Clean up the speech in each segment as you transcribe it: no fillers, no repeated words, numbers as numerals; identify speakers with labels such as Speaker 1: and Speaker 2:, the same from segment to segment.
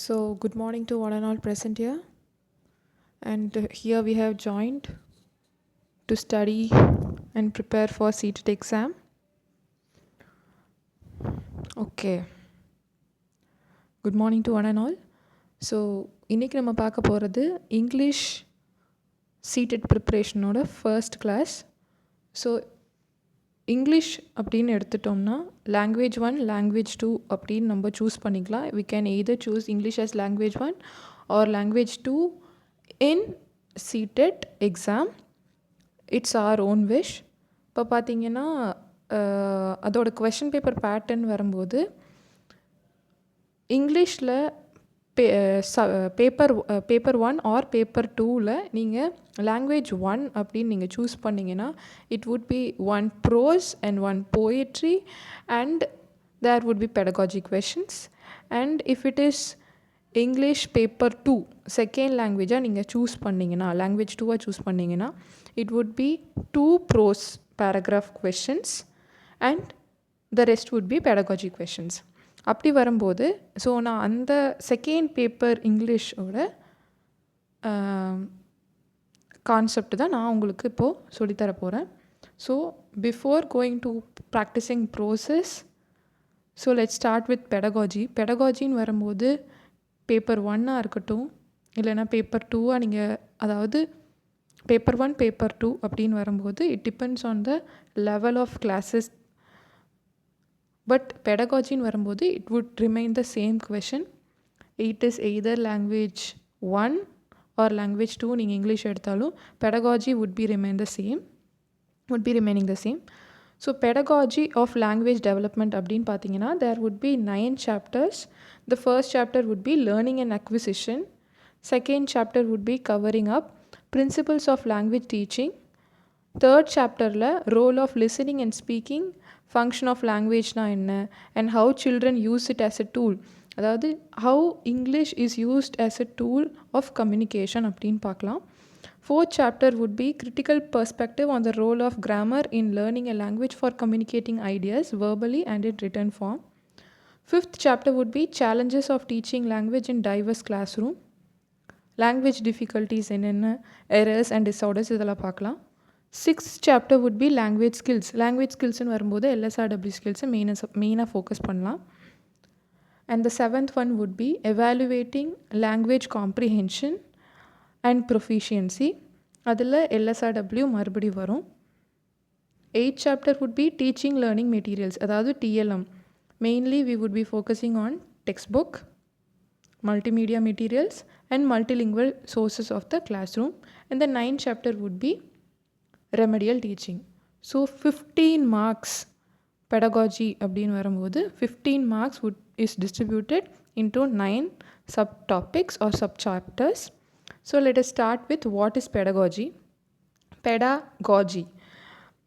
Speaker 1: So, good morning to one and all present here. And here we have joined to study and prepare for CTET exam. Okay. Good morning to one and all. So இன்றைக்கி நம்ம பார்க்க போகிறது English CTET ப்ரிப்ரேஷனோட first class. So English அப்படின்னு எடுத்துட்டோம்னா language 1 language 2 அப்படின்னு நம்ம choose பண்ணிக்கலாம். We can either choose English as language 1 or language 2 in CTET exam. It's our own wish. இப்போ பார்த்தீங்கன்னா அதோட கொஷின் பேப்பர் பேட்டர்ன் வரும்போது இங்கிலீஷில் பேப்பர் 1 ஆர் பேப்பர் 2ல் நீங்கள் லாங்குவேஜ் 1 அப்படின்னு நீங்கள் சூஸ் பண்ணிங்கன்னா it would be 1 prose and 1 poetry and there would be pedagogy questions. And if it is English paper 2 second லாங்குவேஜாக நீங்கள் சூஸ் பண்ணிங்கன்னா லாங்குவேஜ் 2வாக சூஸ் பண்ணிங்கன்னா it would be 2 prose paragraph questions and the rest would be pedagogy questions. அப்படி வரும்போது so நான் அந்த second paper இங்கிலீஷோட concept தான் நான் உங்களுக்கு இப்போது சொல்லித்தர போகிறேன். So before going to practising process, so let start with pedagogy. பெடகாஜின்னு வரும்போது பேப்பர் 1ஆக இருக்கட்டும் இல்லைனா பேப்பர் 2வாக நீங்கள் அதாவது பேப்பர் 1 பேப்பர் 2 அப்படின்னு வரும்போது it depends on the level of classes. But பெடகாஜின்னு வரும்போது it would remain the same question. It is either language 1 or language 2 நீங்கள் இங்கிலீஷ் எடுத்தாலும் pedagogy would be remaining the same. So pedagogy of language development அப்படின்னு பார்த்தீங்கன்னா there would be 9 chapters. The first chapter would be learning and acquisition. Second chapter would be covering up principles of language teaching. Third chapterல role of listening and speaking, function of languageனா என்ன, and how children use it as a tool. அதாவது how English is used as a tool of communication அப்படின்னு பார்க்கலாம். Fourth chapter would be critical perspective on the role of grammar in learning a language for communicating ideas verbally and in written form. Fifth chapter would be challenges of teaching language in diverse classroom. Language difficulties என்னென்ன, errors and disorders இதெல்லாம் பார்க்கலாம். Sixth chapter would be language skills. Language skillsனு வரும்போது LSRW skillஸை மெயினாக focus பண்ணலாம். And the seventh one would be evaluating language comprehension and proficiency. அதில் LSRW மறுபடி வரும். Eighth chapter would be teaching learning materials, அதாவது TLM. Mainly we would be focusing on textbook, multimedia materials and multilingual sources of the classroom. And the ninth chapter would be remedial teaching. So 15 marks pedagogy அப்படின்னு வரும்போது 15 marks is distributed into 9 subtopics or subchapters. So let us start with what is pedagogy.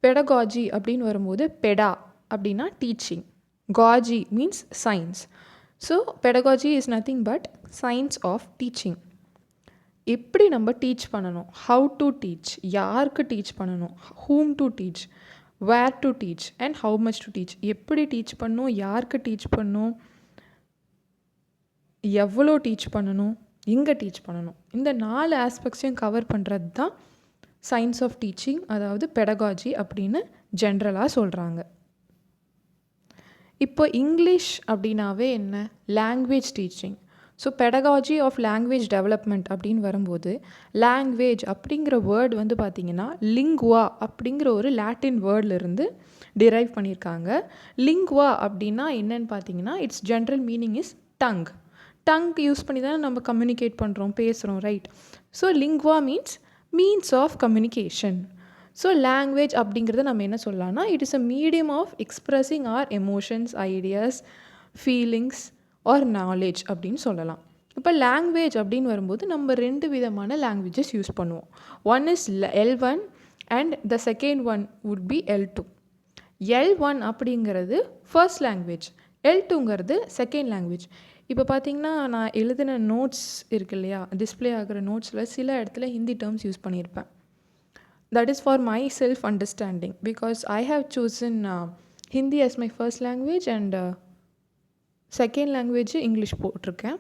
Speaker 1: Pedagogy அப்படின்னு வரும்போது peda அப்படின்னா teaching, gogy means science. So pedagogy is nothing but science of teaching. எப்படி நம்ம teach பண்ணணும், how to teach, யாருக்கு teach பண்ணணும், whom to teach, where to teach and how much to teach, எப்படி teach பண்ணணும், யாருக்கு டீச் பண்ணணும், எவ்வளோ டீச் பண்ணணும், எங்கே டீச் பண்ணணும், இந்த 4 ஆஸ்பெக்ட்ஸையும் கவர் பண்ணுறது தான் சயின்ஸ் ஆஃப் டீச்சிங், அதாவது பெடகாஜி அப்படின்னு ஜென்ரலாக சொல்கிறாங்க. இப்போ இங்கிலீஷ் அப்படின்னாவே என்ன, language teaching. So pedagogy of language development அப்படின்னு வரும்போது லாங்குவேஜ் அப்படிங்கிற வேர்டு வந்து பார்த்திங்கன்னா லிங்குவா அப்படிங்கிற ஒரு லாட்டின் வேர்ட்லேருந்து டிரைவ் பண்ணியிருக்காங்க. லிங்குவா அப்படின்னா என்னன்னு பார்த்தீங்கன்னா it's general meaning is tongue use பண்ணி தான் நம்ம கம்யூனிகேட் பண்ணுறோம், பேசுகிறோம், right? So lingua means of communication. So language அப்படிங்கிறத நம்ம என்ன சொல்லலாம்னா it is a medium of expressing or emotions, ideas, feelings or knowledge அப்படின்னு சொல்லலாம். இப்போ லாங்குவேஜ் அப்படின்னு வரும்போது நம்ம 2 விதமான லாங்குவேஜஸ் யூஸ் பண்ணுவோம். One is L1 and the second one would be L2. L1 அப்படிங்கிறது ஃபர்ஸ்ட் லாங்குவேஜ், L2ங்கிறது செகண்ட் லாங்குவேஜ். இப்போ பார்த்தீங்கன்னா நான் எழுதின நோட்ஸ் இருக்கு இல்லையா, டிஸ்பிளே ஆகிற நோட்ஸில் சில இடத்துல ஹிந்தி டேர்ம்ஸ் யூஸ் பண்ணியிருப்பேன். That is for my self understanding because I have chosen Hindi as my first language and second language English போட்டிருக்கேன்.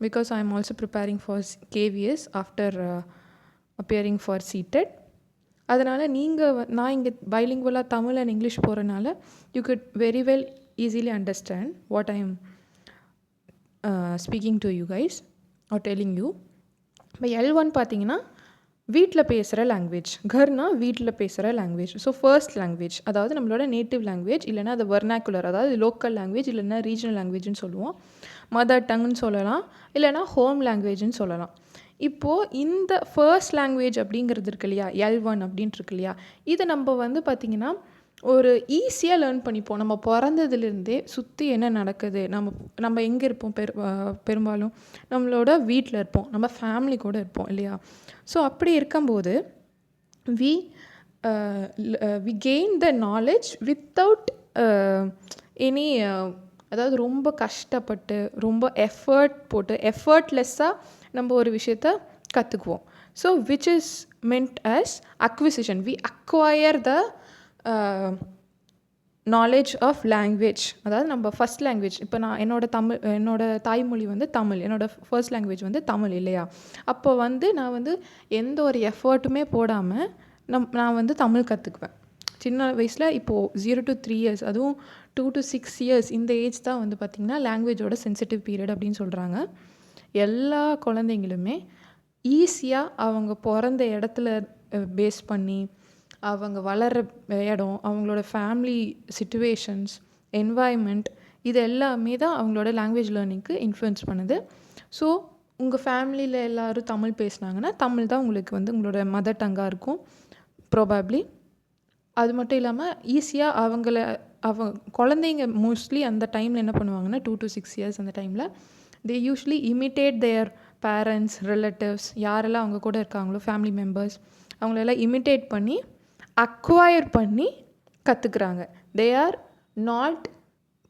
Speaker 1: because I am also preparing for KVS after appearing for CTET. அதனால் நான் இங்கே பைலிங்குவலாக Tamil and English போகிறனால you good very well easily understand what I am speaking to you guys are telling you. இப்போ L1 பார்த்தீங்கன்னா வீட்டில் பேசுகிற language. கர்னா வீட்டில் பேசுகிற லாங்குவேஜ். ஸோ ஃபர்ஸ்ட் லாங்குவேஜ், அதாவது நம்மளோட நேட்டிவ் லாங்குவேஜ், இல்லைனா அது வெர்னாக்குலர், அதாவது லோக்கல் லாங்குவேஜ், இல்லைனா ரீஜனல் லாங்குவேஜ்னு சொல்லுவோம். மதர் டங்குன்னு சொல்லலாம், இல்லைனா ஹோம் லாங்குவேஜ்னு சொல்லலாம். இப்போது இந்த ஃபர்ஸ்ட் லாங்குவேஜ் அப்படிங்கிறது இருக்கு இல்லையா, L1 அப்படின்ட்டு இருக்கு இல்லையா, இதை நம்ம வந்து பார்த்திங்கன்னா ஒரு ஈஸியாக லேர்ன் பண்ணிப்போம். நம்ம பிறந்ததுலேருந்தே சுற்றி என்ன நடக்குது, நம்ம எங்கே இருப்போம், பெரும்பாலும் நம்மளோட வீட்டில் இருப்போம், நம்ம ஃபேமிலி கூட இருப்போம் இல்லையா. ஸோ அப்படி இருக்கும்போது we gain the knowledge without any, அதாவது ரொம்ப கஷ்டப்பட்டு ரொம்ப எஃபர்ட் போட்டு எஃபர்ட்லெஸ்ஸாக நம்ம ஒரு விஷயத்த கற்றுக்குவோம். So which is meant as acquisition. We acquire the knowledge of language. அதாவது நம்ம ஃபஸ்ட் லாங்குவேஜ், இப்போ நான் என்னோட தாய்மொழி வந்து தமிழ், என்னோடய ஃபர்ஸ்ட் லாங்குவேஜ் வந்து தமிழ் இல்லையா. அப்போ வந்து நான் வந்து எந்த ஒரு எஃபர்ட்டுமே போடாமல் நான் வந்து தமிழ் கற்றுக்குவேன் சின்ன வயசில். இப்போது 0 to 3 years, அதுவும் 2 to 6 years, இந்த ஏஜ் தான் வந்து பார்த்திங்கன்னா லாங்குவேஜோட சென்சிட்டிவ் பீரியட் அப்படின்னு சொல்கிறாங்க. எல்லா குழந்தைங்களுமே ஈஸியாக அவங்க பிறந்த இடத்துல பேஸ் பண்ணி, அவங்க வளர்கிற இடம், அவங்களோட ஃபேமிலி சிச்சுவேஷன்ஸ், என்வாயன்மெண்ட், இது எல்லாமே தான் அவங்களோட லாங்குவேஜ் லேர்னிங்க்கு இன்ஃப்ளூயன்ஸ் பண்ணுது. ஸோ உங்கள் ஃபேமிலியில் எல்லோரும் தமிழ் பேசுனாங்கன்னா தமிழ் தான் உங்களுக்கு வந்து உங்களோட மதர் டங்காக இருக்கும் ப்ராபப்ளி. அது மட்டும் இல்லாமல் ஈஸியாக குழந்தைங்க மோஸ்ட்லி அந்த டைமில் என்ன பண்ணுவாங்கன்னா 2 to 6 years அந்த டைமில் தே usually imitate their parents, relatives, யாரெல்லாம் அவங்க கூட இருக்காங்களோ ஃபேமிலி மெம்பர்ஸ், அவங்களெல்லாம் இமிட்டேட் பண்ணி அக்வயர் பண்ணி கற்றுக்குறாங்க. They are not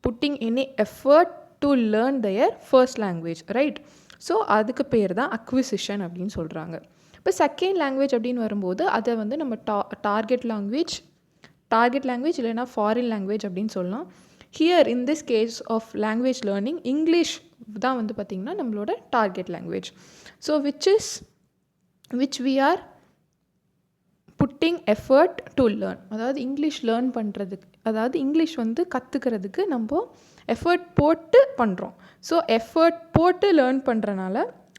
Speaker 1: pudding any effort to learn their first language, right. So அதுக்கு பேர் தான் அக்விசிஷன் அப்படின்னு சொல்கிறாங்க. இப்போ செகண்ட் லாங்குவேஜ் அப்படின்னு வரும்போது அதை வந்து நம்ம டார்கெட் லாங்குவேஜ் இல்லைனா ஃபாரின் லாங்குவேஜ் அப்படின்னு சொல்லலாம். Here in this case of language learning English தான் வந்து பார்த்திங்கன்னா நம்மளோட target language. So which we are putting effort to learn. அதாவது இங்கிலீஷ் லேர்ன் பண்ணுறதுக்கு, அதாவது இங்கிலீஷ் வந்து கற்றுக்கிறதுக்கு நம்ம எஃபர்ட் போட்டு பண்ணுறோம். ஸோ எஃபர்ட் போட்டு லேர்ன் பண்ணுறனால,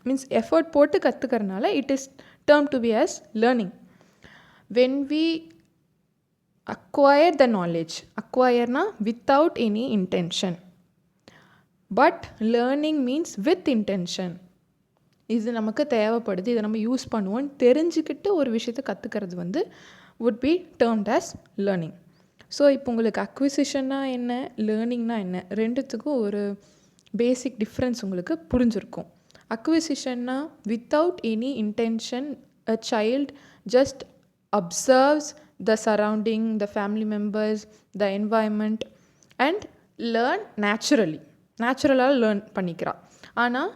Speaker 1: மீன்ஸ் எஃபர்ட் போட்டு கற்றுக்கிறனால it is termed to be as learning. When we acquire the knowledge, acquire without any intention, but learning means with intention. இது நமக்கு தேவைப்படுது, இதை நம்ம யூஸ் பண்ணுவோம் தெரிஞ்சுக்கிட்டு ஒரு விஷயத்தை கற்றுக்கிறது வந்து would be termed as learning. So இப்போ உங்களுக்கு அக்விசிஷன்னா என்ன, லேர்னிங்னா என்ன, ரெண்டுத்துக்கும் ஒரு பேசிக் டிஃப்ரென்ஸ் உங்களுக்கு புரிஞ்சிருக்கும். அக்விசிஷன்னா without any intention a child just observes the surrounding, the family members, the environment and learn நேச்சுரலாக லேர்ன் பண்ணிக்கிறான். ஆனால்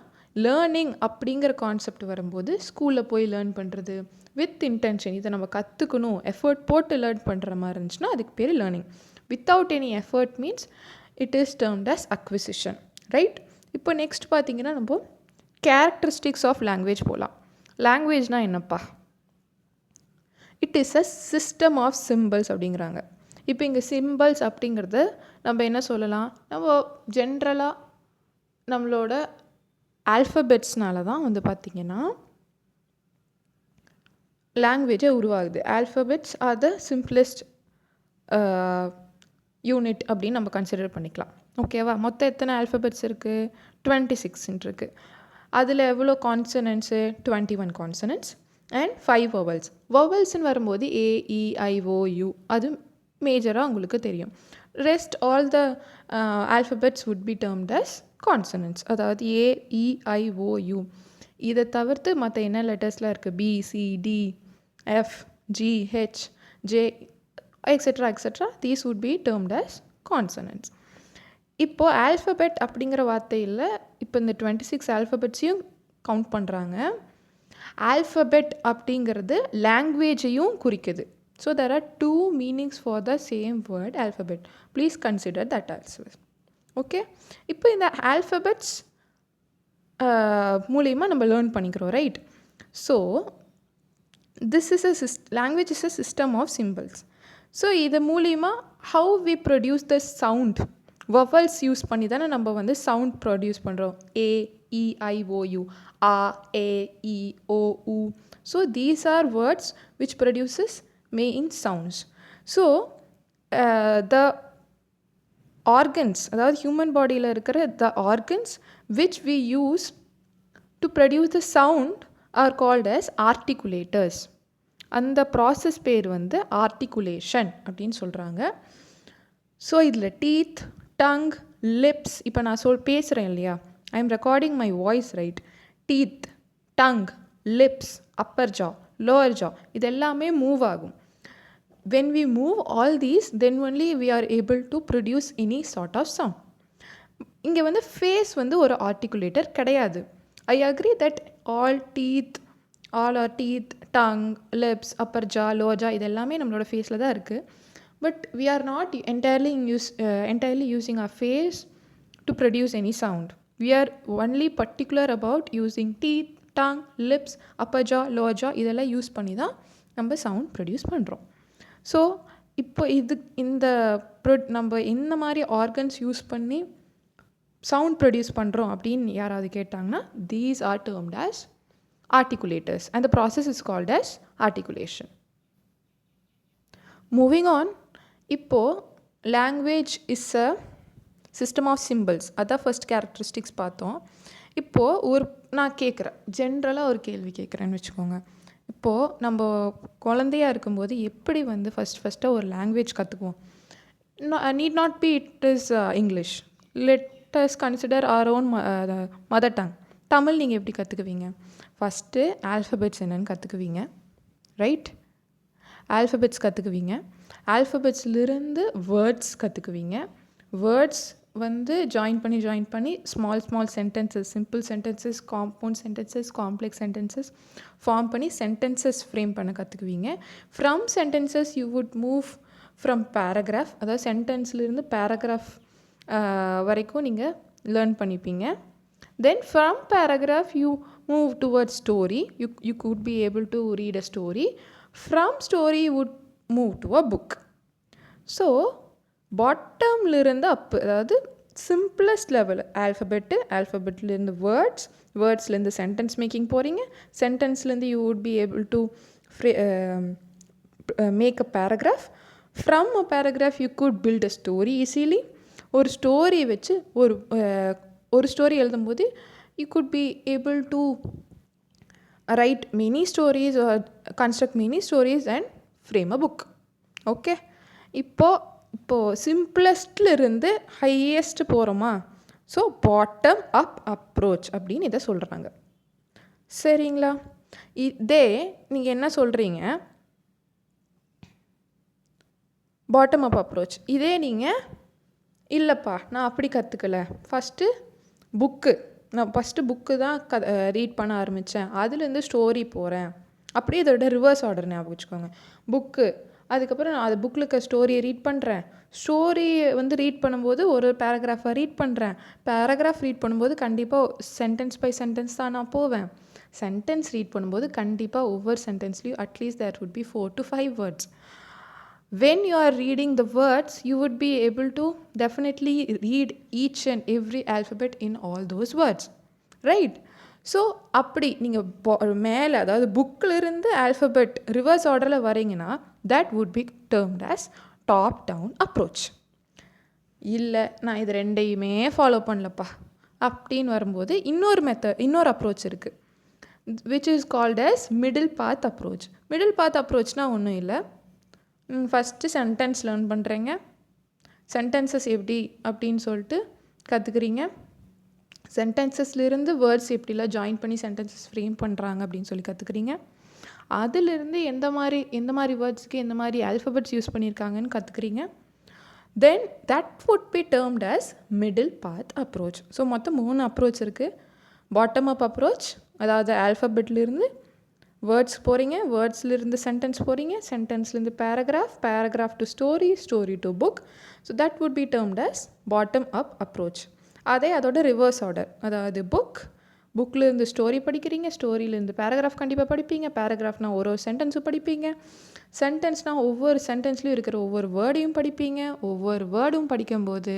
Speaker 1: லேர்னிங் அப்படிங்கிற கான்செப்ட் வரும்போது ஸ்கூலில் போய் லேர்ன் பண்ணுறது வித் இன்டென்ஷன், இதை நம்ம கற்றுக்கணும் எஃபர்ட் போட்டு லேர்ன் பண்ணுற மாதிரி இருந்துச்சுன்னா அதுக்கு பேர் learning. Without any effort means it is termed as acquisition, right. இப்போ நெக்ஸ்ட் பார்த்திங்கன்னா நம்ம கேரக்டரிஸ்டிக்ஸ் ஆஃப் லாங்குவேஜ் போகலாம். லாங்குவேஜ்னால் என்னப்பா? It is a system of symbols அப்படிங்கிறாங்க. இப்போ இங்கே சிம்பிள்ஸ் அப்படிங்கிறது நம்ம என்ன சொல்லலாம், நம்ம ஜென்ரலாக நம்மளோட ஆல்ஃபபெட்ஸ்னால தான் வந்து பார்த்திங்கன்னா லாங்குவேஜை உருவாகுது. ஆல்ஃபபெட்ஸ் ஆர் த சிம்பிளஸ்ட் யூனிட் அப்படின்னு நம்ம கன்சிடர் பண்ணிக்கலாம். ஓகேவா? மொத்தம் எத்தனை ஆல்ஃபபெட்ஸ் இருக்குது? 26 இருக்குது. அதில் எவ்வளோ கான்சனன்ட்ஸு? 21 consonants and 5 vowels. வவல்ஸ்ன்னு வரும்போது AEIOU அது மேஜராக உங்களுக்கு தெரியும். Rest all the alphabets would be termed as consonants, அதாவது AEIOU. இதை தவிர்த்து மற்ற என்ன லெட்டர்ஸ்லாம் இருக்குது? BCDFGHJ etcetera these would be termed as consonants. இப்போது ஆல்ஃபபெட் அப்படிங்கிற வார்த்தையில் இப்போ இந்த 26 ஆல்ஃபபெட்ஸையும் கவுண்ட் பண்ணுறாங்க. ஆல்ஃபபெட் அப்படிங்கிறது லாங்குவேஜையும் குறிக்குது. So there are 2 meanings for the same word alphabet. Please consider that also. Okay, இப்போ இந்த ஆல்ஃபபெட்ஸ் மூலிமா நம்ம லேர்ன் பண்ணிக்கிறோம், right? So this is language is a system of symbols. So இது மூலிமா how we produce the sound, vowels use பண்ணி தானே நம்ம வந்து சவுண்ட் ப்ரொடியூஸ் பண்ணுறோம். ஏ, இ, ஐ, ஓ, யூ, ஆ, ஏ, இ, ஓ, உ. So these are words which produces main sounds. So the organs, அதாவது ஹியூமன் பாடியில் இருக்கிற the organs which we use to produce the sound are called as articulators. அந்த ப்ராசஸ் பேர் வந்து ஆர்டிகுலேஷன் அப்படின்னு சொல்கிறாங்க. ஸோ இதில் டீத், டங், லிப்ஸ், இப்போ நான் பேசுகிறேன் இல்லையா, I am recording my voice, right? Teeth, tongue, lips, upper jaw, lower jaw, இது எல்லாமே மூவ் ஆகும். when we move all these, then only we are able to produce any sort of sound. இங்கே வந்து face வந்து ஒரு articulator கிடையாது. I agree that all are teeth, tongue, lips, upper jaw, lower jaw, இது எல்லாமே நம்மளோட ஃபேஸில் தான் இருக்குது. But we are not entirely using our face to produce any sound. We are only particular about using teeth, tongue, lips, upper jaw, lower jaw, இதெல்லாம் use பண்ணி தான் நம்ம சவுண்ட் ப்ரொடியூஸ் பண்ணுறோம். ஸோ இப்போ நம்ம இந்த மாதிரி ஆர்கன்ஸ் யூஸ் பண்ணி சவுண்ட் ப்ரொடியூஸ் பண்ணுறோம் அப்படின்னு யாராவது கேட்டாங்கன்னா, these are termed as articulators and the process is called as articulation. Moving on, இப்போது language is a system of symbols, அதான் ஃபர்ஸ்ட் கேரக்டரிஸ்டிக்ஸ் பார்த்தோம். இப்போது நான் கேட்குறேன், ஜென்ரலாக ஒரு கேள்வி கேட்குறேன்னு வச்சுக்கோங்க. இப்போது நம்ம குழந்தையாக இருக்கும்போது எப்படி வந்து ஃபஸ்ட்டாக ஒரு லாங்குவேஜ் கற்றுக்குவோம்? Need not be it is English, let us consider our own mother tongue. Tamil நீங்கள் எப்படி கற்றுக்குவீங்க? ஃபஸ்ட்டு ஆல்ஃபபெட்ஸ் என்னன்னு கற்றுக்குவீங்க, ரைட்? ஆல்ஃபபெட்ஸ் கற்றுக்குவீங்க. ஆல்ஃபபெட்ஸ்லேருந்து வேர்ட்ஸ் கற்றுக்குவீங்க. வேர்ட்ஸ் வந்து ஜாயின் பண்ணி small sentences, simple sentences, compound sentences, complex sentences form பண்ணி சென்டென்சஸ் ஃப்ரேம் பண்ண கற்றுக்குவீங்க. From sentences you would move from paragraph, அதாவது சென்டென்ஸ்லேருந்து பேராகிராஃப் வரைக்கும் நீங்கள் லேர்ன் பண்ணிப்பீங்க. Then from paragraph you move towards story. You could be able to read a story. From story you would move to a book. So பாட்டம்லேருந்து up, அதாவது simplest level ஆல்ஃபபெட்லேருந்து வேர்ட்ஸ்லேருந்து sentence making போகிறீங்க. சென்டென்ஸ்லேருந்து you would be able to make a paragraph. From a paragraph you could build a story easily. ஒரு story வச்சு ஒரு story எழுதும்போது you could be able to write many stories or construct many stories and frame a book. Okay, இப்போது சிம்பிளஸ்ட்லேருந்து highest போகிறோமா? So bottom up approach அப்படின்னு இதை சொல்கிறாங்க, சரிங்களா? இதே நீங்கள் என்ன சொல்கிறீங்க? Bottom up approach. இதே நீங்கள் இல்லைப்பா நான் அப்படி கற்றுக்கலை, நான் ஃபஸ்ட்டு புக்கு தான் ரீட் பண்ண ஆரம்பித்தேன், அதுலேருந்து ஸ்டோரி போகிறேன், அப்படியே இதோட ரிவர்ஸ் ஆர்டர் ஞாபகம் வச்சுக்கோங்க. புக்கு, அதுக்கப்புறம் நான் அது புக்கில் இருக்க ஸ்டோரியை ரீட் பண்ணுறேன். ஸ்டோரியை வந்து ரீட் பண்ணும்போது ஒரு பேராகிராஃபாக ரீட் பண்ணுறேன். பேராகிராஃப் ரீட் பண்ணும்போது கண்டிப்பாக சென்டென்ஸ் பை சென்டென்ஸ் தான் நான் போவேன். சென்டென்ஸ் ரீட் பண்ணும்போது கண்டிப்பாக ஒவ்வொரு சென்டென்ஸ்லேயும் at least there would be 4 to 5 words. When you are reading the words, you would be able to definitely read each and every alphabet in all those words, right? So அப்படி நீங்கள் மேலே, அதாவது புக்கிலிருந்து alphabet reverse ஆர்டரில் வரீங்கன்னா that would be termed as top down approach. இல்லை நான் இது ரெண்டையுமே ஃபாலோ பண்ணலப்பா அப்படின்னு வரும்போது இன்னொரு அப்ரோச் இருக்குது, which is called as middle path approach. Middle path அப்ரோச்னால் ஒன்றும் இல்லை, ஃபஸ்ட்டு சென்டென்ஸ் லேர்ன் பண்ணுறீங்க. சென்டென்சஸ் எப்படி அப்படின்னு சொல்லிட்டு கற்றுக்குறீங்க. சென்டென்சஸ்லேருந்து வேர்ட்ஸ் எப்படிலாம் ஜாயின் பண்ணி சென்டென்சஸ் ஃப்ரேம் பண்ணுறாங்க அப்படின்னு சொல்லி கற்றுக்குறீங்க. அதிலிருந்து எந்த மாதிரி வேர்ட்ஸ்க்கு எந்த மாதிரி ஆல்ஃபபெட்ஸ் யூஸ் பண்ணியிருக்காங்கன்னு கற்றுக்குறீங்க. Then that would be termed as middle path approach. So மொத்தம் 3 அப்ரோச் இருக்குது. பாட்டம் அப் அப்ரோச், அதாவது ஆல்ஃபபெட்லேருந்து வேர்ட்ஸ் போகிறீங்க, வேர்ட்ஸ்லேருந்து சென்டென்ஸ் போகிறீங்க, சென்டென்ஸ்லேருந்து paragraph to story to book. So that would be termed as bottom up approach. அதோட ரிவர்ஸ் ஆர்டர், அதாவது book, புக்கில் இருந்து ஸ்டோரி படிக்கிறீங்க, ஸ்டோரியிலேருந்து பேராகிராஃப் கண்டிப்பாக படிப்பீங்க, பேராகிராஃப்னால் ஒரு சென்டென்ஸும் படிப்பீங்க, சென்டென்ஸ்னால் ஒவ்வொரு சென்டென்ஸ்லையும் இருக்கிற ஒவ்வொரு வேர்டையும் படிப்பீங்க. ஒவ்வொரு வேர்டும் படிக்கும்போது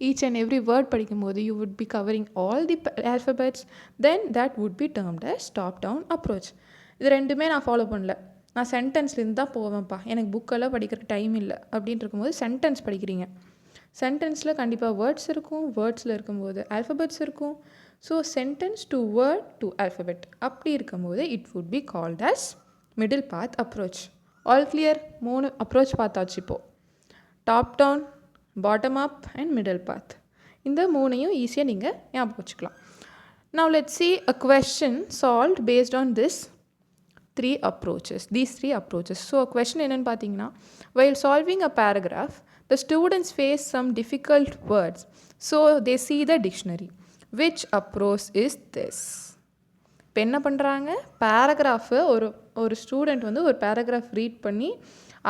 Speaker 1: each and every word படிக்கும்போது you would be covering all the alphabets, then that would be termed as top down approach. இது ரெண்டுமே நான் ஃபாலோ பண்ணல. நான் சென்டென்ஸ்லேருந்து தான் போவேன்ப்பா, எனக்கு புக்கெல்லாம் படிக்கிறதுக்கு டைம் இல்லை அப்படின்ட்டு இருக்கும்போது சென்டென்ஸ் படிக்கிறீங்க. சென்டென்ஸில் கண்டிப்பாக வேர்ட்ஸ் இருக்கும், வேர்ட்ஸில் இருக்கும்போது ஆல்ஃபபெட்ஸ் இருக்கும். So sentence to word to alphabet அப்படி இருக்கும்போது it would be called as middle path approach. All clear? 3 approach பார்த்தாச்சு இப்போது. Top down, bottom up and middle path. இந்த 3ஐயும் ஈஸியாக நீங்கள் ஞாபகம் வச்சுக்கலாம். Now let's see a question solved based on these 3 approaches. So a question என்னன்னு பார்த்தீங்கன்னா, while solving a paragraph, the students face some difficult words. So they see the dictionary. Which approach is this? இப்போ என்ன பண்ணுறாங்க, paragraph ஒரு student வந்து ஒரு paragraph read பண்ணி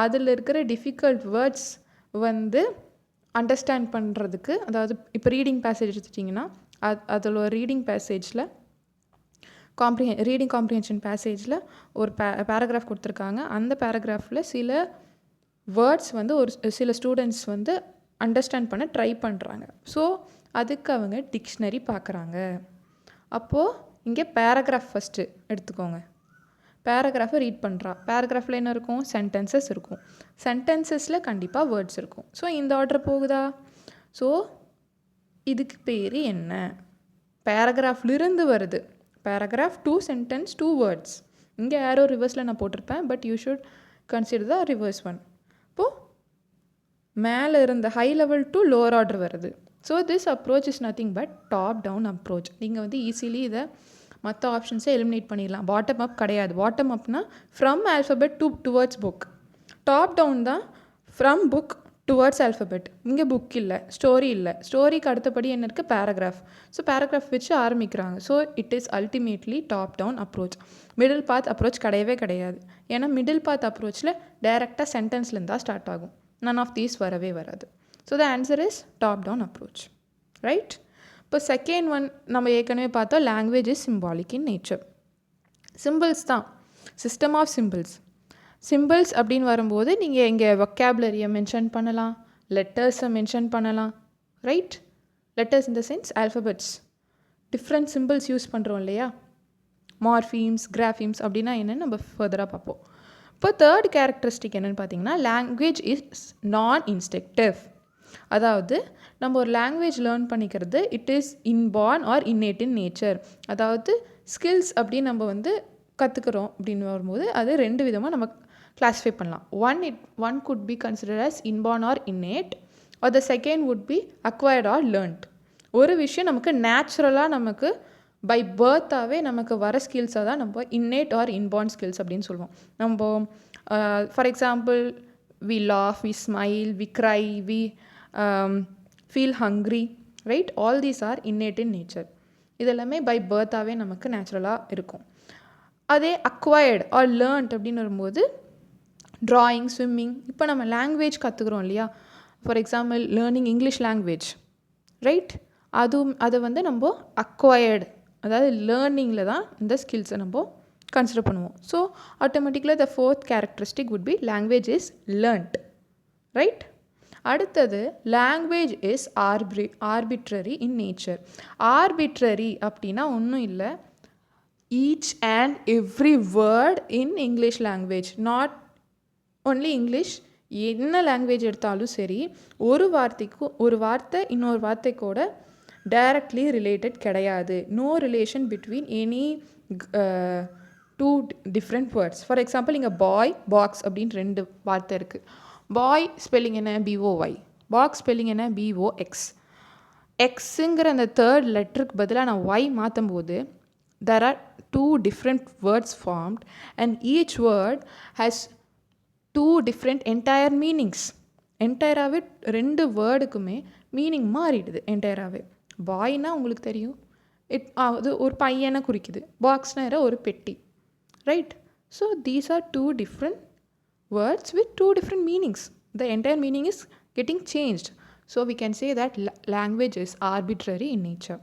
Speaker 1: அதில் இருக்கிற டிஃபிகல்ட் வேர்ட்ஸ் வந்து அண்டர்ஸ்டாண்ட் பண்ணுறதுக்கு, அதாவது இப்போ ரீடிங் பேசேஜ் எடுத்துட்டிங்கன்னா அதில் ஒரு ரீடிங் பேசேஜில் ரீடிங் காம்ப்ரிஹென்ஷன் பேசேஜில் ஒரு பேராகிராஃப் கொடுத்துருக்காங்க. அந்த பேராகிராஃபில் சில வேர்ட்ஸ் வந்து சில ஸ்டூடெண்ட்ஸ் வந்து அண்டர்ஸ்டாண்ட் பண்ண ட்ரை பண்ணுறாங்க. ஸோ அதுக்கு அவங்க டிக்ஷனரி பார்க்குறாங்க. அப்போது இங்கே பேராகிராஃப் ஃபஸ்ட்டு எடுத்துக்கோங்க. பேராகிராஃபை ரீட் பண்ணுறா. பேராகிராஃபில் என்ன இருக்கும்? சென்டென்சஸ் இருக்கும். சென்டென்சஸில் கண்டிப்பாக வேர்ட்ஸ் இருக்கும். ஸோ இந்த ஆர்டர் போகுதா? ஸோ இதுக்கு பேர் என்ன? பேராகிராஃப்லிருந்து வருது. Paragraph to sentence to words. இங்கே யாரோ ரிவர்ஸில் நான் போட்டிருப்பேன், but you should consider the reverse one. இப்போது மேலே இருந்த high level to lower order வருது. So this approach is nothing but top down approach. நீங்கள் வந்து ஈஸிலி இதை மற்ற ஆப்ஷன்ஸை எலிமினேட் பண்ணிடலாம். பாட்டம் அப் கிடையாது. பாட்டம் அப்னா from alphabet towards book. Top down தான் ஃப்ரம் புக் டுவர்ட்ஸ் ஆல்ஃபபெட். இங்கே புக் இல்லை, ஸ்டோரி இல்லை. ஸ்டோரிக்கு அடுத்தபடி என்ன இருக்குது? பேராகிராஃப். ஸோ பேராகிராஃப் வச்சு ஆரம்பிக்கிறாங்க. So it is ultimately top down approach. Middle path approach கிடையவே கிடையாது. ஏன்னா மிடில் பாத் அப்ரோச்சில் டைரெக்டாக சென்டென்ஸ்லேருந்து தான் ஸ்டார்ட் ஆகும். நன் ஆஃப் தீஸ் வரவே வராது. So the answer is top down approach. Right? இப்போ செகண்ட் ஒன் நம்ம ஏற்கனவே பார்த்தோம், language is symbolic in nature. Symbols தான், சிஸ்டம் ஆஃப் சிம்பிள்ஸ். சிம்பிள்ஸ் அப்படின்னு வரும்போது நீங்கள் இங்கே வொக்காபுலரியை மென்ஷன் பண்ணலாம், லெட்டர்ஸை மென்ஷன் பண்ணலாம். Right? Letters in the sense alphabets. Different symbols use பண்ணுறோம் இல்லையா? மார்ஃபீம்ஸ், கிராஃபீம்ஸ் அப்படின்னா என்னென்னு நம்ம ஃபர்தராக பார்ப்போம். இப்போ தேர்ட் கேரக்டரிஸ்டிக் என்னென்னு பார்த்தீங்கன்னா, லாங்குவேஜ் இஸ் நான் இன்ஸ்ட்ரக்டிவ். அதாவது நம்ம ஒரு லாங்குவேஜ் லேர்ன் பண்ணிக்கிறது it is inborn or innate in nature. அதாவது ஸ்கில்ஸ் அப்படின்னு நம்ம வந்து கற்றுக்குறோம் அப்படின்னு வரும்போது அது 2 விதமாக நம்ம கிளாஸிஃபை பண்ணலாம். One could be considered as inborn or innate, or the second would be acquired or learned. ஒரு விஷயம் நமக்கு நேச்சுரலாக நமக்கு பை பர்த்தாகவே நமக்கு வர ஸ்கில்ஸாக தான் நம்ம இன்னேட் ஆர் இன்பார்ன் ஸ்கில்ஸ் அப்படின்னு சொல்லுவோம். நம்ம for example we laugh, we smile, we cry, we feel hungry. Right? All these are innate in nature. இதெல்லாமே பை பர்த்தாகவே நமக்கு நேச்சுரலாக இருக்கும். அதே அக்வயர்டு ஆர் லேர்ன்ட் அப்படின்னு வரும்போது ட்ராயிங், ஸ்விம்மிங். இப்போ நம்ம லாங்குவேஜ் கற்றுக்குறோம் இல்லையா? For example learning English language. Right? அதை வந்து நம்ம அக்வயர்டு, அதாவது லேர்னிங்கில் தான் இந்த ஸ்கில்ஸை நம்ம கன்சிடர் பண்ணுவோம். ஸோ ஆட்டோமேட்டிக்கலாக the fourth characteristic would be language is learnt. Right? அடுத்தது language is arbitrary in nature. Arbitrary அப்படின்னா ஒன்றும் இல்லை, each and every word in English language, not only English, என்ன லாங்குவேஜ் எடுத்தாலும் சரி, ஒரு வார்த்தை இன்னொரு வார்த்தைக்கூட டைரக்ட்லி ரிலேட்டட் கிடையாது. No relation between any 2 different words. For example இங்கே பாய், பாக்ஸ் அப்படின்னு 2 வார்த்தை இருக்குது. பாய் ஸ்பெல்லிங் என்ன? BOY. பாக்ஸ் ஸ்பெல்லிங் என்ன? BOX. எக்ஸுங்கிற அந்த தேர்ட் லெட்டருக்கு பதிலாக நான் Y மாற்றும் போது there are 2 different words formed and each word has 2 different entire meanings. என்டையராகவே 2 வேர்டுக்குமே meaning மாறிடுது. என்டையராகவே பாய்னா உங்களுக்கு தெரியும், அது ஒரு பையனை குறிக்குது. பாக்ஸ்னா ஒரு பெட்டி. Right? So these R 2 different words with 2 different meanings. The entire meaning is getting changed. So we can say that language is arbitrary in nature.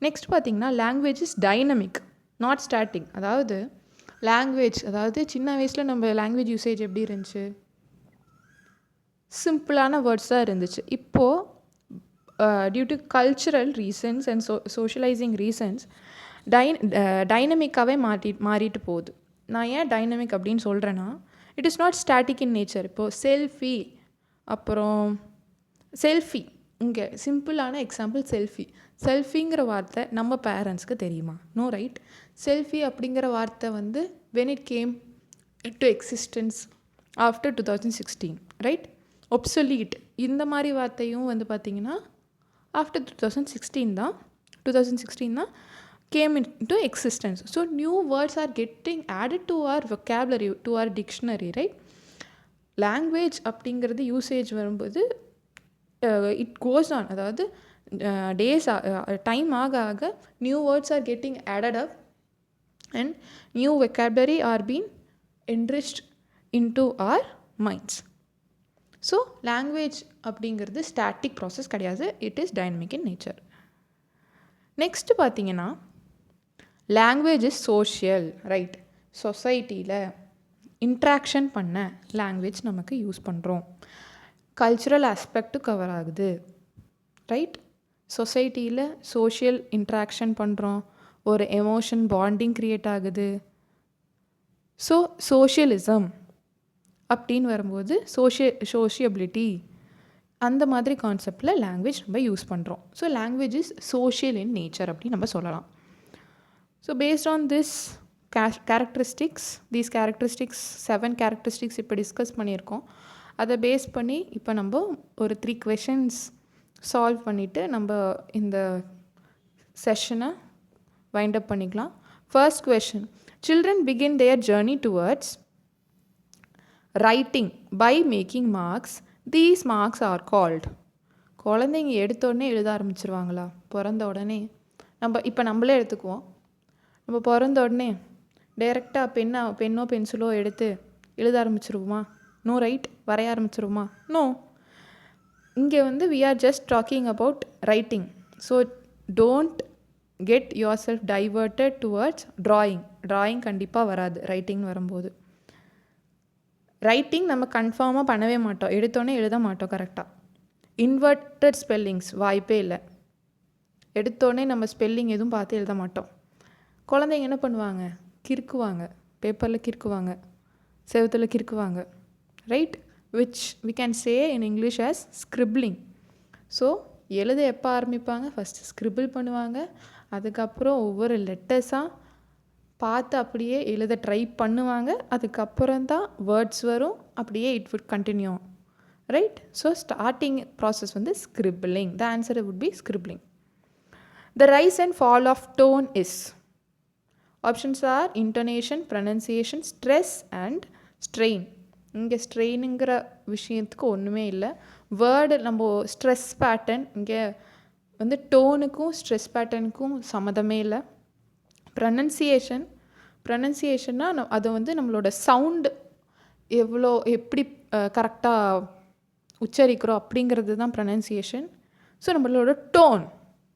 Speaker 1: Next பார்த்தீங்கன்னா language is dynamic not static. அதாவது language, அதாவது சின்ன வயசில் நம்ம language usage எப்படி இருந்துச்சு, சிம்பிளான words தான் இருந்துச்சு. இப்போது due to cultural reasons and socialising reasons டைனமிக்காகவே மாறிட்டு போகுது. நான் ஏன் டைனமிக் அப்படின்னு சொல்கிறேன்னா, it is not static in nature. இப்போது செல்ஃபி, அப்புறம் செல்ஃபி, இங்கே சிம்பிளான எக்ஸாம்பிள் செல்ஃபிங்கிற வார்த்தை நம்ம பேரண்ட்ஸ்க்கு தெரியுமா? No, right? செல்ஃபி அப்படிங்கிற வார்த்தை வந்து when it came into existence after 2016, right? obsolete இந்த மாதிரி வார்த்தையும் வந்து பார்த்திங்கன்னா ஆஃப்டர் 2016 தான் came into existence. So new words are getting added to our vocabulary, to our dictionary, right? language அப்படிங்கிறது யூசேஜ் வரும்போது இட் கோஸ் ஆன், அதாவது டேஸ் டைம் ஆக ஆக new words are getting added up and new vocabulary R been enriched into R minds. So language அப்படிங்கிறது static process கிடையாது, it is dynamic in nature. Next பார்த்தீங்கன்னா language is social, right? சொசைட்டியில் interaction பண்ண language நமக்கு use பண்ணுறோம். Cultural aspect cover ஆகுது, right? சொசைட்டியில் social interaction பண்ணுறோம், ஒரு எமோஷன் பாண்டிங் க்ரியேட் ஆகுது. ஸோ சோஷியலிசம் அப்படின்னு வரும்போது சோஷியபிலிட்டி அந்த மாதிரி கான்செப்டில் லாங்குவேஜ் நம்ம யூஸ் பண்ணுறோம். So language is social in nature அப்படின்னு நம்ம சொல்லலாம். So based on this characteristics, 7 characteristics இப்போ டிஸ்கஸ் பண்ணியிருக்கோம். அதை பேஸ் பண்ணி இப்போ நம்ம ஒரு 3 questions சால்வ் பண்ணிவிட்டு நம்ம இந்த செஷனை வைண்ட் அப் பண்ணிக்கலாம். First question, children begin their journey towards writing by making marks. These marks are called. குழந்தைங்க எடுத்தோடனே எழுத ஆரம்பிச்சிருவாங்களா? பிறந்த உடனே இப்போ நம்மளே எடுத்துக்குவோம். நம்ம பிறந்த உடனே டைரெக்டாக பென்னோ பென்சிலோ எடுத்து எழுத ஆரம்பிச்சிருவோமா? No, right? வரைய ஆரம்பிச்சிருவோமா? நோ. இங்கே வந்து we are just talking about writing. So don't get yourself diverted towards drawing கண்டிப்பாக வராது ரைட்டிங் வரும்போது. ரைட்டிங் நம்ம கன்ஃபார்மாக பண்ணவே மாட்டோம், எடுத்தோடனே எழுத மாட்டோம் கரெக்டாக. இன்வெர்ட்டட் ஸ்பெல்லிங்ஸ் வாய்ப்பே இல்லை. எடுத்தோடனே நம்ம ஸ்பெல்லிங் எதுவும் பார்த்து எழுத மாட்டோம். குழந்தைங்க என்ன பண்ணுவாங்க? கிறுக்குவாங்க, பேப்பரில் கிறுக்குவாங்க, செவத்தில் கிறுக்குவாங்க, right? which we can say in English as scribbling. So எழுத எப்போ ஆரம்பிப்பாங்க? ஃபஸ்ட்டு ஸ்க்ரிபிள் பண்ணுவாங்க, அதுக்கப்புறம் ஒவ்வொரு லெட்டர்ஸாக பார்த்து அப்படியே எழுத ட்ரை பண்ணுவாங்க, அதுக்கப்புறம் தான் வேர்ட்ஸ் வரும், அப்படியே it would continue, right? So starting process வந்து scribbling. The answer would be scribbling. The rise and fall of tone is. Options are intonation, pronunciation, stress and strain. இங்கே ஸ்ட்ரெயினுங்கிற விஷயத்துக்கு ஒன்றுமே இல்லை. வேர்டு நம்ம ஸ்ட்ரெஸ் பேட்டர்ன், இங்கே வந்து டோனுக்கும் ஸ்ட்ரெஸ் பேட்டர்னுக்கும் சம்மந்தமே இல்லை. ப்ரனன்சியேஷன்னா அது வந்து நம்மளோட சவுண்டு எப்படி கரெக்டாக உச்சரிக்கிறோம் அப்படிங்கிறது தான் ப்ரனன்சியேஷன். ஸோ நம்மளோட டோன்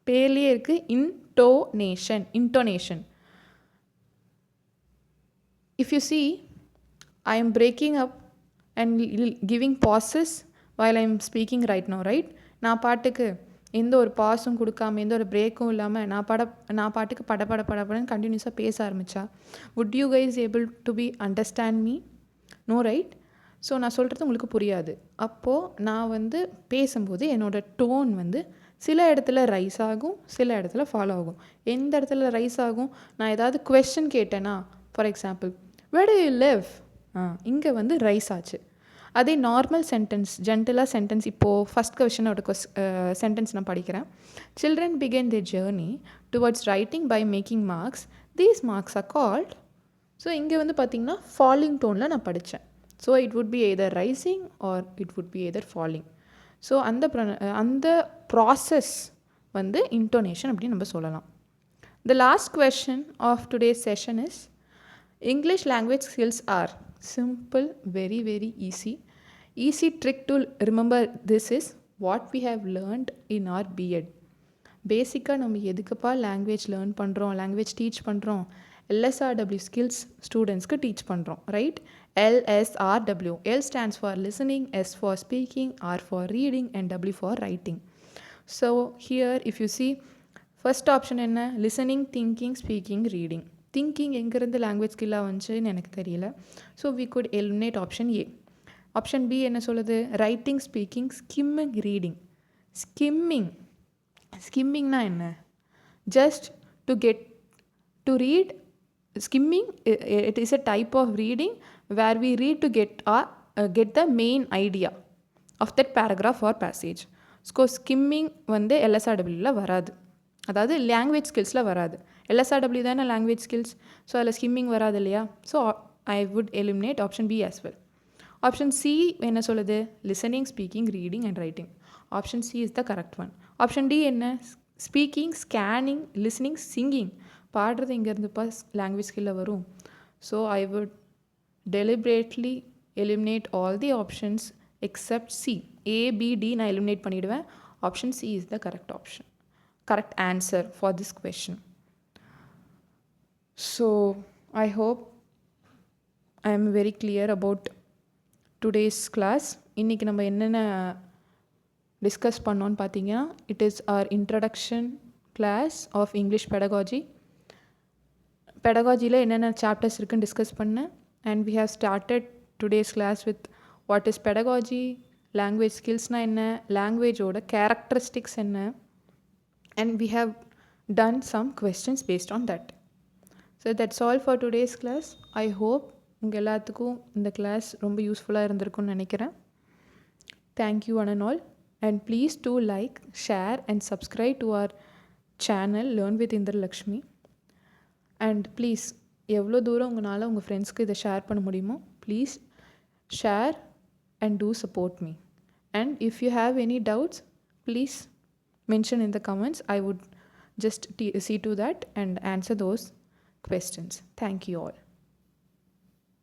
Speaker 1: பேர்லேயே இருக்குது, intonation. If you see, I am breaking up and giving pauses while I am speaking right now, right? நான் பாட்டுக்கு எந்த ஒரு பாஸும் கொடுக்காம, எந்த ஒரு பிரேக்கும் இல்லாமல் நான் பாட்டுக்கு படன்னு கண்டினியூஸாக பேச ஆரம்பித்தா, would you guys able to be understand me? No, right? So நான் சொல்கிறது உங்களுக்கு புரியாது. அப்போது நான் வந்து பேசும்போது என்னோடய டோன் வந்து சில இடத்துல ரைஸ் ஆகும், சில இடத்துல ஃபாலோ ஆகும். எந்த இடத்துல ரைஸ் ஆகும்? நான் ஏதாவது கொஸ்டின் கேட்டேன்னா, for example, where do you live? இங்கே வந்து ரைஸ் ஆச்சு. அதே நார்மல் சென்டென்ஸ், ஜென்டலாக சென்டென்ஸ், இப்போது ஃபஸ்ட் கொஸ்டினோட சென்டென்ஸ் நான் படிக்கிறேன். Children begin their journey towards writing by making marks. These marks are called. So இங்கே வந்து பார்த்திங்கன்னா ஃபாலிங் டோனில் நான் படித்தேன். So it would be either rising or it would be either falling. So அந்த ப்ராசஸ் வந்து இன்டோனேஷன் அப்படின்னு நம்ம சொல்லலாம். The last question of today's session is, English language skills are simple, very, very easy. Easy trick to remember this is what we have learned in our B.Ed. பேசிக்காக நம்ம எதுக்குப்பா language learn பண்ணுறோம், language teach பண்ணுறோம்? LSRW skills ஸ்டூடெண்ட்ஸ்க்கு teach பண்ணுறோம், right? LSRW. L stands for listening, S for speaking, R for reading, and W for writing. So here if you see, first option என்ன? listening, thinking, speaking, reading. Thinking எங்கேருந்து language ஸ்கில்லாக வந்துச்சுன்னு எனக்கு தெரியல. So we could eliminate option A. Option B என்ன சொல்லுது? Writing, speaking, skimming, reading. ஸ்கிம்மிங்னா என்ன? Just to get to read. Skimming, it is a type of reading where we read to get the main idea of that paragraph or passage. So skimming வந்து LSRWவில் வராது, அதாவது language ஸ்கில்ஸில் வராது. LSRW தானே language skills, so அதில் skimming வராது இல்லையா? So I would eliminate option B as well. Option C என்ன சொல்லுது? Listening, speaking, reading and writing. Option C is the correct one. Option D என்ன? Speaking, scanning, listening, singing. பாடுறது இங்கேருந்துப்பா language ஸ்கில்லில் வரும். So I would deliberately eliminate all the options except C. ABD நான் eliminate பண்ணிவிடுவேன். Option C is the correct option, correct answer for this question. So I hope I am very clear about today's class. இன்றைக்கி நம்ம என்னென்ன discuss பண்ணோன்னு பார்த்தீங்கன்னா, it is our introduction class of English pedagogy. பெடகாஜியில் என்னென்ன chapters இருக்குன்னு discuss பண்ணேன். And we have started today's class with what is pedagogy, language ஸ்கில்ஸ்னால் என்ன, லாங்குவேஜோட கேரக்டரிஸ்டிக்ஸ் என்ன, and we have done some questions based on that. So that's all for today's class. I hope உங்கள் எல்லாத்துக்கும் இந்த class ரொம்ப யூஸ்ஃபுல்லாக இருந்திருக்கும்னு நினைக்கிறேன். Thank you one and all, and please do like, share and subscribe to our channel Learn with Indralakshmi. And please எவ்வளோ தூரம் உங்களால் உங்கள் ஃப்ரெண்ட்ஸ்க்கு இதை ஷேர் பண்ண முடியுமோ please share and do support me. And if you have any doubts, please mention in the comments. I would just see to that and answer those questions. Thank you all.